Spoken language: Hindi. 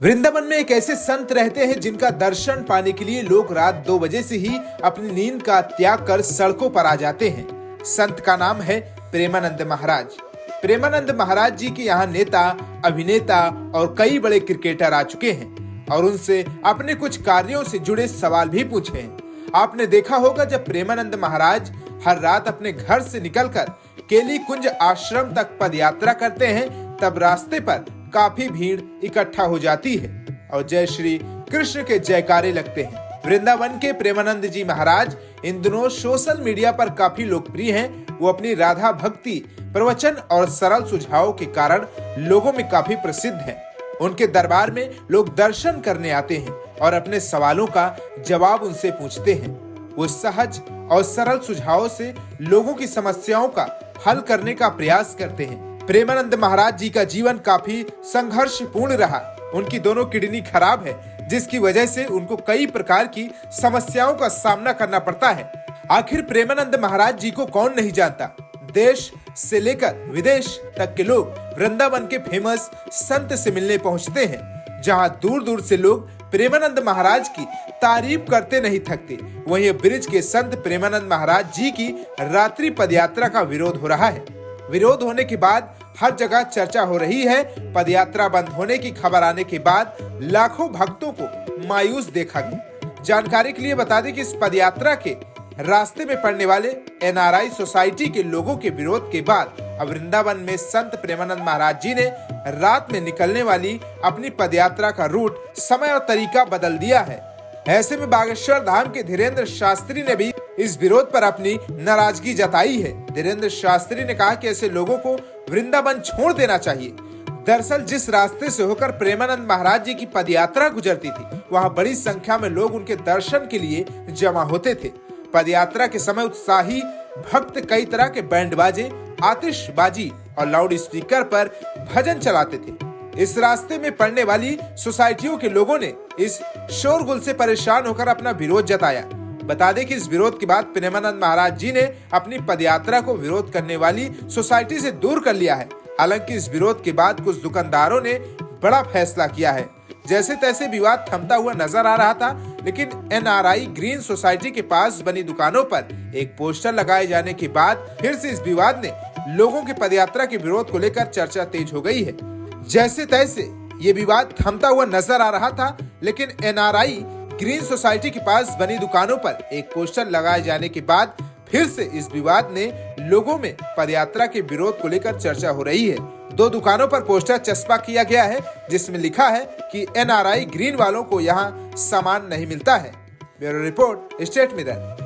वृंदावन में एक ऐसे संत रहते हैं जिनका दर्शन पाने के लिए लोग रात 2 बजे से ही अपनी नींद का त्याग कर सड़कों पर आ जाते हैं। संत का नाम है प्रेमानंद महाराज। प्रेमानंद महाराज जी के यहाँ नेता, अभिनेता और कई बड़े क्रिकेटर आ चुके हैं और उनसे अपने कुछ कार्यों से जुड़े सवाल भी पूछे हैं। आपने देखा होगा जब प्रेमानंद महाराज हर रात अपने घर से निकलकर केली कुंज आश्रम तक पद यात्रा करते हैं, तब रास्ते पर काफी भीड़ इकट्ठा हो जाती है और जय श्री कृष्ण के जयकारे लगते हैं। वृंदावन के प्रेमानंद जी महाराज इन दिनों सोशल मीडिया पर काफी लोकप्रिय हैं। वो अपनी राधा भक्ति, प्रवचन और सरल सुझावों के कारण लोगों में काफी प्रसिद्ध हैं। उनके दरबार में लोग दर्शन करने आते हैं और अपने सवालों का जवाब उनसे पूछते हैं। वो सहज और सरल सुझावों से लोगों की समस्याओं का हल करने का प्रयास करते हैं। प्रेमानंद महाराज जी का जीवन काफी संघर्षपूर्ण रहा। उनकी दोनों किडनी खराब है, जिसकी वजह से उनको कई प्रकार की समस्याओं का सामना करना पड़ता है। आखिर प्रेमानंद महाराज जी को कौन नहीं जानता। देश से लेकर विदेश तक के लोग वृंदावन के फेमस संत से मिलने पहुंचते हैं, जहां दूर दूर से लोग प्रेमानंद महाराज की तारीफ करते नहीं थकते। वहीं ब्रिज के संत प्रेमानंद महाराज जी की रात्रि पदयात्रा का विरोध हो रहा है। विरोध होने के बाद हर जगह चर्चा हो रही है। पदयात्रा बंद होने की खबर आने के बाद लाखों भक्तों को मायूस देखा गया। जानकारी के लिए बता दें कि इस पदयात्रा के रास्ते में पड़ने वाले एनआरआई सोसाइटी के लोगों के विरोध के बाद अब वृंदावन में संत प्रेमानंद महाराज जी ने रात में निकलने वाली अपनी पदयात्रा का रूट, समय और तरीका बदल दिया है। ऐसे में बागेश्वर धाम के धीरेन्द्र शास्त्री ने भी इस विरोध पर अपनी नाराजगी जताई है। धीरेन्द्र शास्त्री ने कहा कि ऐसे लोगों को वृंदावन छोड़ देना चाहिए। दरअसल जिस रास्ते से होकर प्रेमानंद महाराज जी की पदयात्रा गुजरती थी, वहां बड़ी संख्या में लोग उनके दर्शन के लिए जमा होते थे। पदयात्रा के समय उत्साही भक्त कई तरह के बैंड बाजे, आतिशबाजी और लाउड स्पीकर पर भजन चलाते थे। इस रास्ते में पड़ने वाली सोसाइटियों के लोगों ने इस शोरगुल से परेशान होकर अपना विरोध जताया। बता दें कि इस विरोध के बाद प्रेमानंद महाराज जी ने अपनी पदयात्रा को विरोध करने वाली सोसाइटी से दूर कर लिया है। हालांकि इस विरोध के बाद कुछ दुकानदारों ने बड़ा फैसला किया है। जैसे तैसे विवाद थमता हुआ नजर आ रहा था, लेकिन एनआरआई ग्रीन सोसाइटी के पास बनी दुकानों पर एक पोस्टर लगाए जाने के बाद फिर से इस विवाद ने लोगों के पदयात्रा के विरोध को लेकर चर्चा तेज हो गई है। जैसे तैसे ये विवाद थमता हुआ नजर आ रहा था, लेकिन एनआरआई ग्रीन सोसाइटी के पास बनी दुकानों पर एक पोस्टर लगाए जाने के बाद फिर से इस विवाद ने लोगों में पदयात्रा के विरोध को लेकर चर्चा हो रही है। 2 दुकानों पर पोस्टर चस्पा किया गया है, जिसमें लिखा है कि एनआरआई ग्रीन वालों को यहाँ सामान नहीं मिलता है। Bureau report, state mirror.